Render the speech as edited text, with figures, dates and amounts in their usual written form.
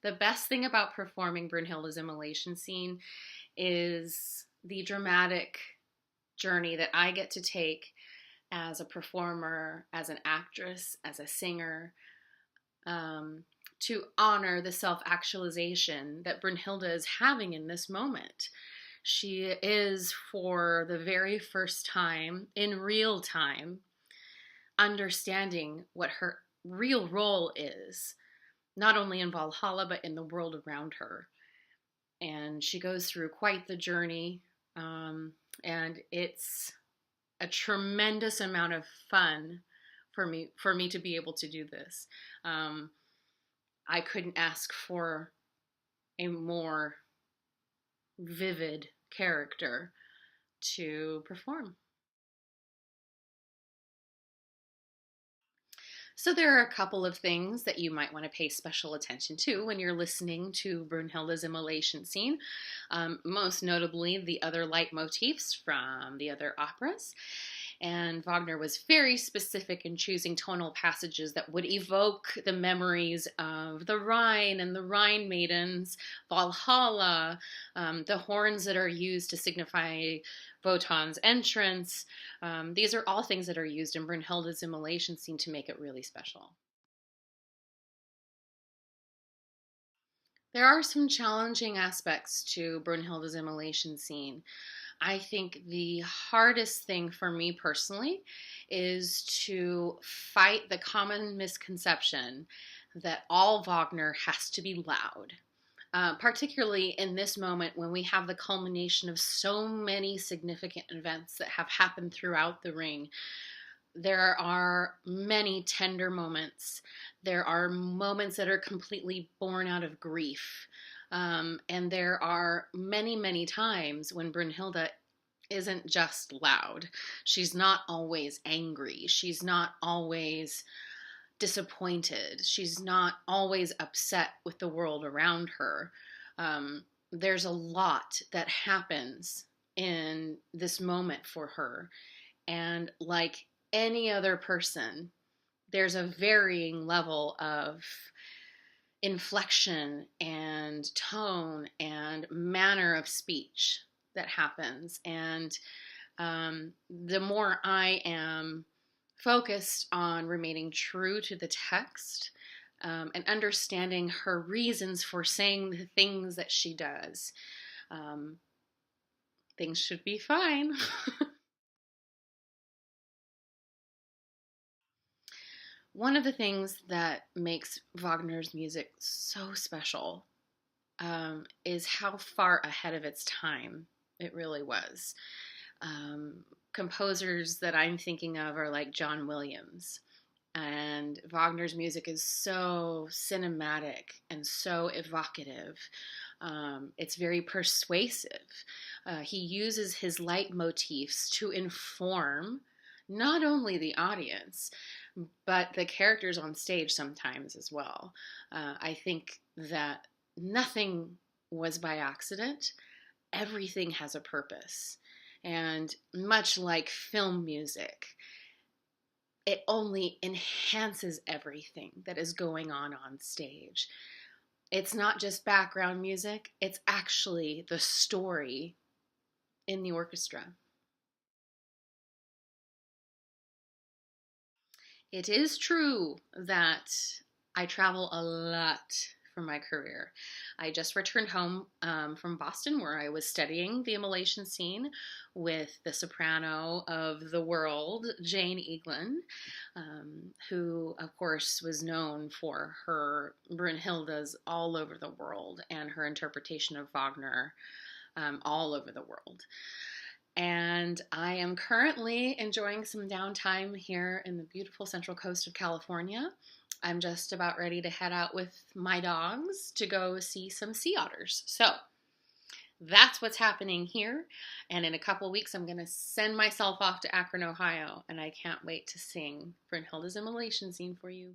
The best thing about performing Brünnhilde's Immolation scene is the dramatic journey that I get to take as a performer, as an actress, as a singer, to honor the self-actualization that Brünnhilde is having in this moment. She is, for the very first time, in real time, understanding what her real role is, not only in Valhalla, but in the world around her. And she goes through quite the journey, and it's a tremendous amount of fun for me to be able to do this. I couldn't ask for a more vivid character to perform. So there are a couple of things that you might want to pay special attention to when you're listening to Brünnhilde's Immolation scene, most notably the other leitmotifs from the other operas. And Wagner was very specific in choosing tonal passages that would evoke the memories of the Rhine and the Rhine maidens, Valhalla, the horns that are used to signify Wotan's entrance. These are all things that are used in Brünnhilde's Immolation scene to make it really special. There are some challenging aspects to Brünnhilde's Immolation scene. I think the hardest thing for me personally is to fight the common misconception that all Wagner has to be loud. Particularly in this moment when we have the culmination of so many significant events that have happened throughout the ring. There are many tender moments. There are moments that are completely born out of grief. And there are many, many times when Brünnhilde isn't just loud. She's not always angry. She's not always disappointed. She's not always upset with the world around her. There's a lot that happens in this moment for her. And like any other person, there's a varying level of inflection and tone and manner of speech that happens. And the more I am focused on remaining true to the text, and understanding her reasons for saying the things that she does, things should be fine. One of the things that makes Wagner's music so special is how far ahead of its time it really was. Composers that I'm thinking of are like John Williams. And Wagner's music is so cinematic and so evocative. It's very persuasive. He uses his leitmotifs to inform not only the audience, but the characters on stage sometimes as well. I think that nothing was by accident. Everything has a purpose. And much like film music, it only enhances everything that is going on stage. It's not just background music, it's actually the story in the orchestra. It is true that I travel a lot for my career. I just returned home from Boston, where I was studying the Immolation scene with the soprano of the world, Jane Eaglin, who, of course, was known for her Brünnhildes all over the world and her interpretation of Wagner all over the world. And I am currently enjoying some downtime here in the beautiful Central Coast of California. I'm just about ready to head out with my dogs to go see some sea otters. So that's what's happening here. And in a couple weeks, I'm going to send myself off to Akron, Ohio. And I can't wait to sing Brünnhilde's Immolation scene for you.